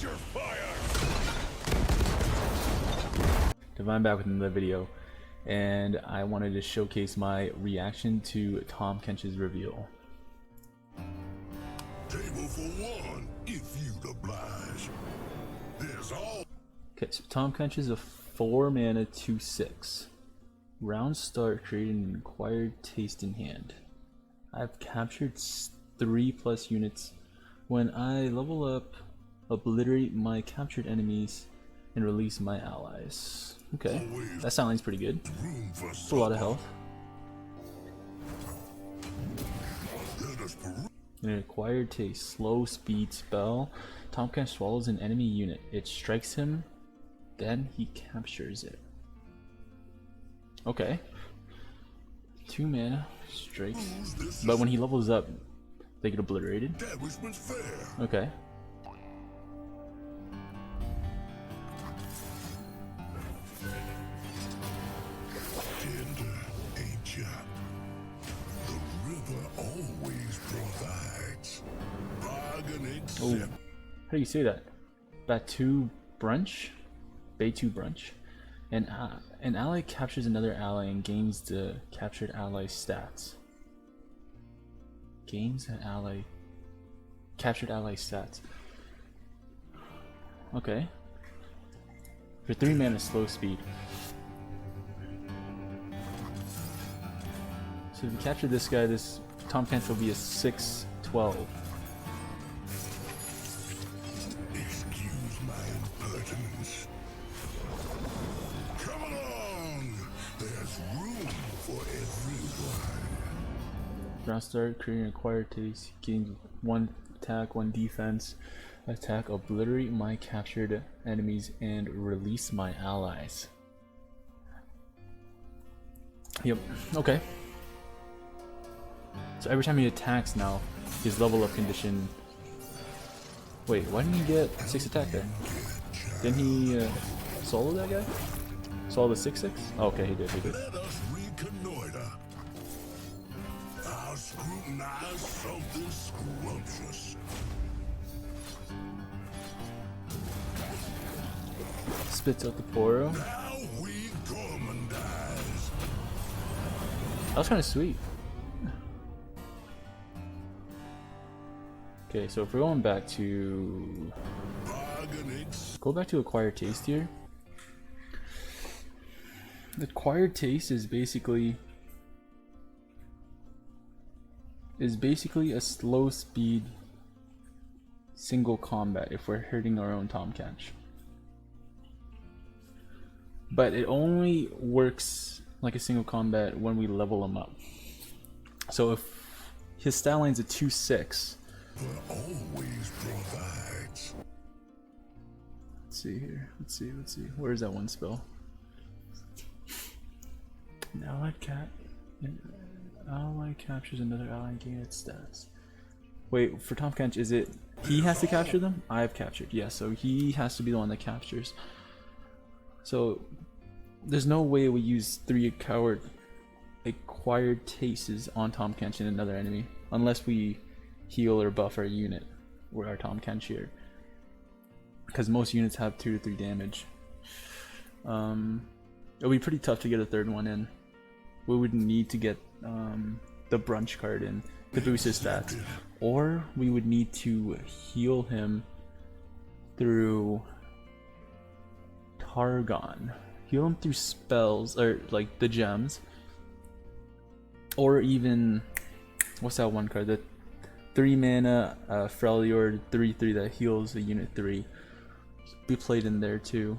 Your fire. Divine back with another video, and I wanted to showcase my reaction to Tahm Kench's reveal. Table for one, if you'd oblige. There's all. Okay, so Tahm Kench is a 4 mana 2/6. Round start, created an acquired taste in hand. I've captured 3+ units. When I level up, obliterate my captured enemies and release my allies. Okay, that sounds pretty good. That's a lot of health. An acquired taste, slow speed spell. Tahm Kench swallows an enemy unit. It strikes him, then he captures it. Okay. 2 mana, strikes. But when he levels up, they get obliterated. Okay. Oh, how do you say that? Batu Brunch? Batu Brunch? An ally captures another ally and gains the captured ally's stats. Gains an ally. Captured ally stats. Okay. For 3 mana slow speed. So if you capture this guy, this Tahm Kench will be a 6/12. Excuse my impertinence. Come along. There's room for everyone. Round start, creating acquired taste, gains 1 attack, 1 defense. Attack, obliterate my captured enemies and release my allies. Yep, okay. So every time he attacks now, his level up condition. Wait, why didn't he get 6 attack there? Didn't he solo that guy? Solo the 6/6? Oh, okay, he did, Let us reconnoiter. I'll scrutinize something scrumptious. Spits out the Poro. Now we gourmandize. That was kind of sweet. Okay, so if we're going back to... Go back to acquired taste here. The acquired taste is basically a slow speed single combat if we're hurting our own Tahm Kench. But it only works like a single combat when we level him up. So if his stat line's a 2/6, always provides. let's see here. Let's see. Where's that one spell? An ally captures another ally and gains its stats. Wait, for Tahm Kench, is it he has to capture them? I have captured, yeah, so he has to be the one that captures. So there's no way we use 3 acquired tastes on Tahm Kench and another enemy unless we heal or buff our unit or our Tahm Kench here, because most units have 2 to 3 damage. It'll be pretty tough to get a 3rd one in. We would need to get the Brunch card in to boost his stats, or we would need to heal him through Targon. Heal him through spells, or like the gems, or even, what's that one card? The 3 mana Freljord 3/3 that heals a unit 3. Be played in there too.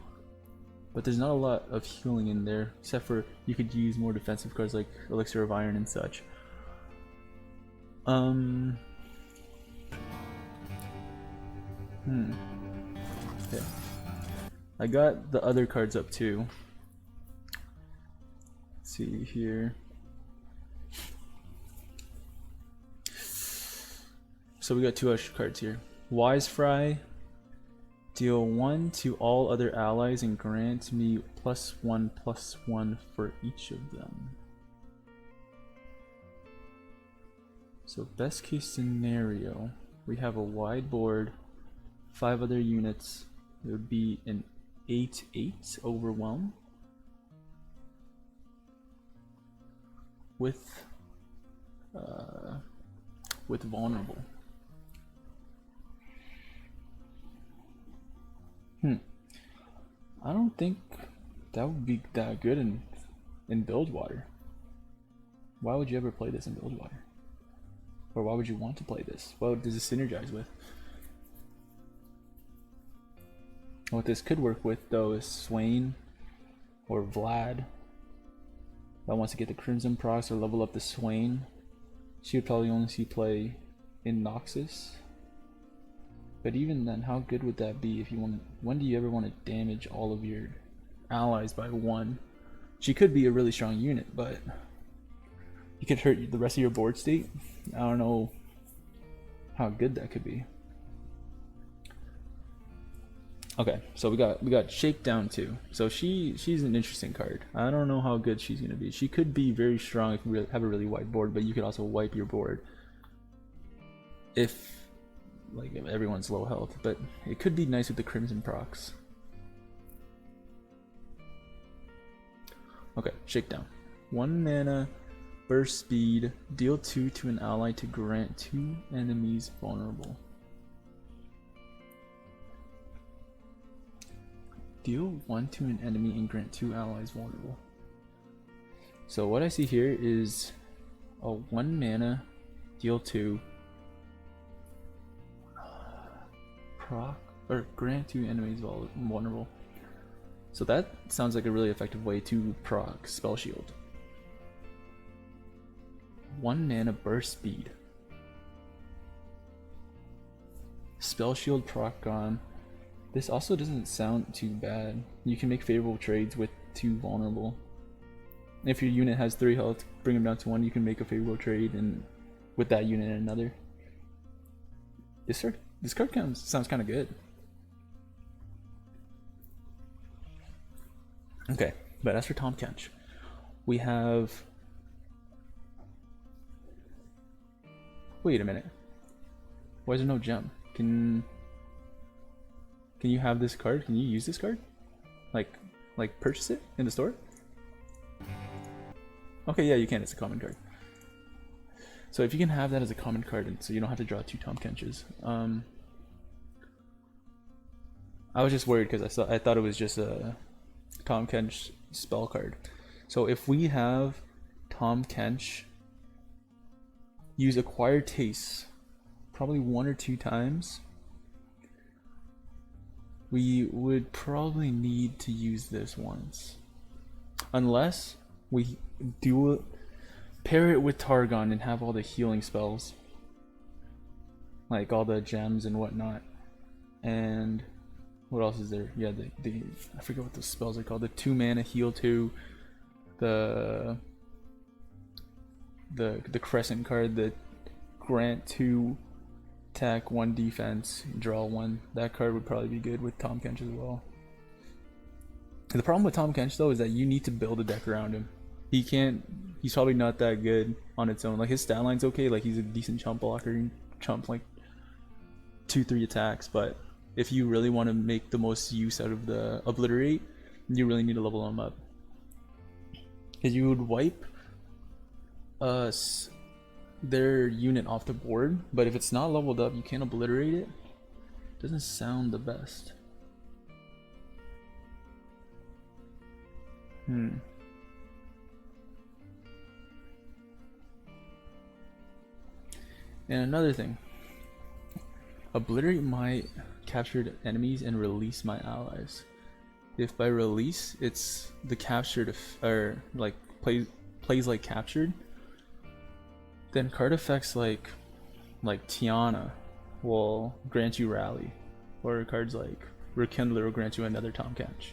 But there's not a lot of healing in there, except for you could use more defensive cards like Elixir of Iron and such. Okay. I got the other cards up too. Let's see here. So we got 2 extra cards here. Wise Fry. Deal 1 to all other allies and grant me +1/+1 for each of them. So best case scenario, we have a wide board 5 other units, it would be an 8/8 overwhelm with vulnerable. I don't think that would be that good in Buildwater. Why would you ever play this in Buildwater? Or why would you want to play this? What does it synergize with? What this could work with though is Swain or Vlad that wants to get the Crimson procs or level up the Swain. She would probably only see play in Noxus. But even then, how good would that be if you want? When do you ever want to damage all of your allies by 1? She could be a really strong unit, but you could hurt the rest of your board state. I don't know how good that could be. Okay, so we got Shakedown too. So she's an interesting card. I don't know how good she's gonna be. She could be very strong if you have a really wide board, but you could also wipe your board if everyone's low health. But it could be nice with the Crimson procs. Okay, Shakedown. 1 mana, burst speed, deal 2 to an ally to grant 2 enemies vulnerable. Deal 1 to an enemy and grant 2 allies vulnerable. So what I see here is a 1 mana, deal 2, proc or grant 2 enemies vulnerable. So that sounds like a really effective way to proc Spell Shield. 1 mana, burst speed. Spell Shield proc gone. This also doesn't sound too bad. You can make favorable trades with 2 vulnerable. If your unit has 3 health, bring them down to 1, you can make a favorable trade and with that unit and another. This card sounds kind of good. Okay, but as for Tahm Kench, we have... Wait a minute. Why is there no gem? Can you have this card? Can you use this card? Like purchase it in the store? Okay, yeah, you can. It's a common card. So if you can have that as a common card, and so you don't have to draw 2 Tahm Kenches. I was just worried because I thought it was just a Tahm Kench spell card. So if we have Tahm Kench use Acquired Taste probably 1 or 2 times, we would probably need to use this once, unless we do pair it with Targon and have all the healing spells, like all the gems and whatnot. And what else is there? Yeah, the I forget what those spells are called. The 2 mana heal 2, the Crescent card that grant 2 attack, 1 defense, draw 1. That card would probably be good with Tahm Kench as well. The problem with Tahm Kench though is that you need to build a deck around him. He's probably not that good on its own. Like his stat line's okay, like he's a decent chump blocker, and chump like 2-3 attacks, but if you really want to make the most use out of the Obliterate, you really need to level him up. Because you would wipe their unit off the board, but if it's not leveled up, you can't obliterate it. Doesn't sound the best. And another thing, obliterate my captured enemies and release my allies. If by release it's the captured or like plays like captured, then card effects like Tiana will grant you rally, or cards like Rekindler will grant you another Tahm Kench.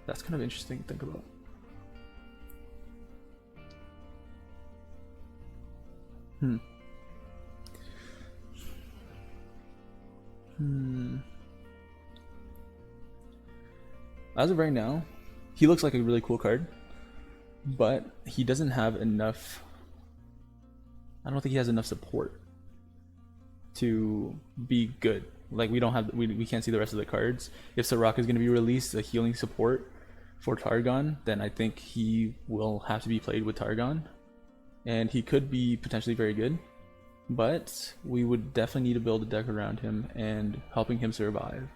That's kind of interesting to think about. As of right now, he looks like a really cool card, but he doesn't have enough. I don't think he has enough support. to be good. Like we don't have we can't see the rest of the cards. If Soraka is going to be released, a healing support for Targon, then I think he will have to be played with Targon, and he could be potentially very good. But we would definitely need to build a deck around him and helping him survive.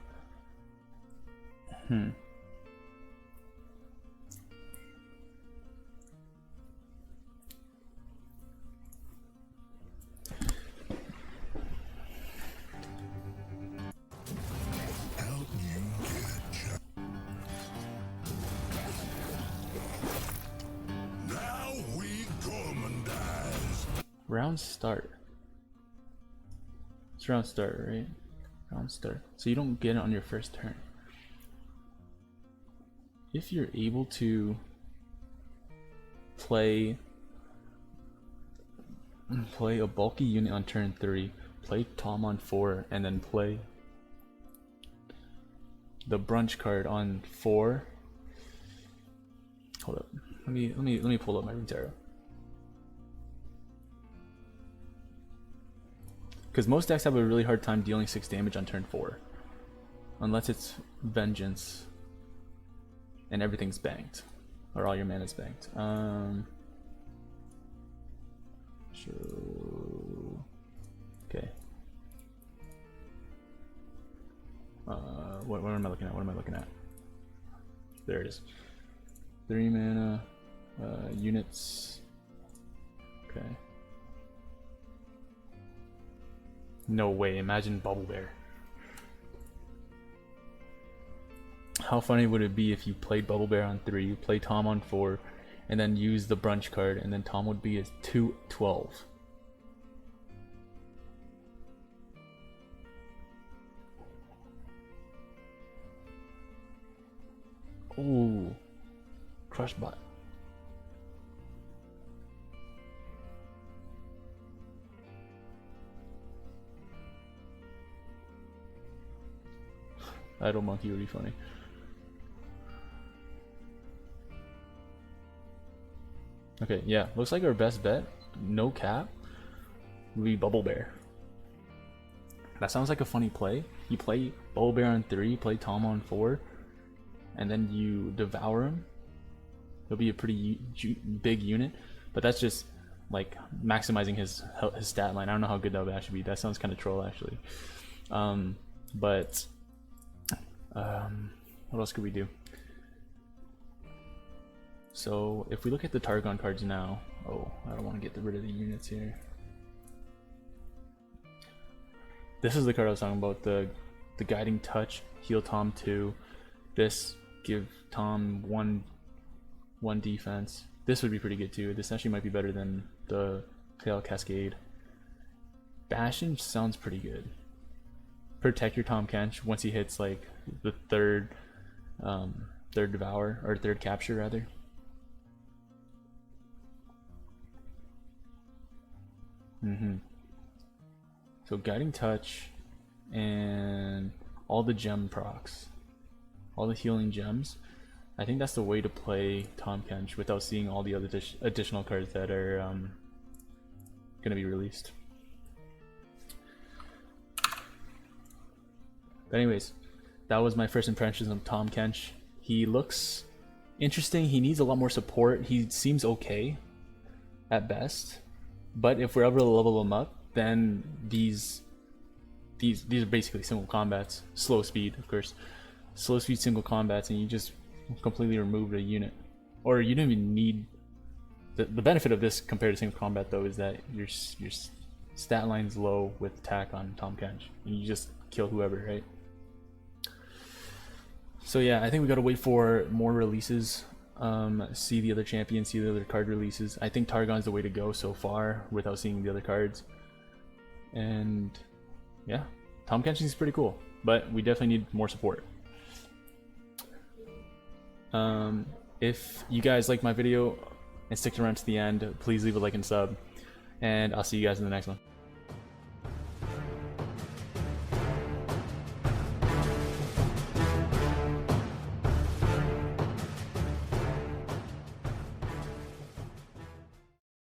Round start. It's round start, right? Round start. So you don't get it on your first turn. If you're able to play a bulky unit on turn 3, play Tahm on 4, and then play the brunch card on 4. Hold up. Let me pull up my Runeterra. Because most decks have a really hard time dealing 6 damage on turn 4. Unless it's Vengeance and everything's banked. Or all your mana's banked. Okay. What am I looking at? What am I looking at? There it is. 3 mana, units. Okay. No way, imagine Bubble Bear. How funny would it be if you played Bubble Bear on 3, you play Tahm on 4, and then use the brunch card, and then Tahm would be a 2/12. Ooh. Crush Bot. Idle Monkey would be funny. Okay, yeah, looks like our best bet, no cap, would be Bubble Bear. That sounds like a funny play. You play Bubble Bear on 3, play Tahm on 4, and then you devour him. It'll be a pretty big unit, but that's just like maximizing his stat line. I don't know how good that would actually be. That sounds kind of troll actually. What else could we do? So if we look at the Targon cards now, oh, I don't want to get rid of the units here. This is the card I was talking about, the Guiding Touch, heal Tahm 2. This give Tahm one defense. This would be pretty good too. This actually might be better than the Tail Cascade. Bastion sounds pretty good. Protect your Tahm Kench once he hits like the third devour, or third capture rather. So Guiding Touch and all the gem procs, all the healing gems. I think that's the way to play Tahm Kench without seeing all the other additional cards that are going to be released. But anyways, that was my first impressions of Tahm Kench. He looks interesting. He needs a lot more support. He seems okay at best, but if we're able to level him up, then these are basically single combats, slow speed, of course, slow speed single combats, and you just completely remove a unit, or you don't even need. The benefit of this compared to single combat though is that your stat line's low with attack on Tahm Kench, and you just kill whoever, right? So yeah, I think we gotta wait for more releases, see the other champions, see the other card releases. I think Targon's the way to go so far without seeing the other cards. And yeah, Tahm Kench is pretty cool, but we definitely need more support. If you guys like my video and stick around to the end, please leave a like and sub, and I'll see you guys in the next one.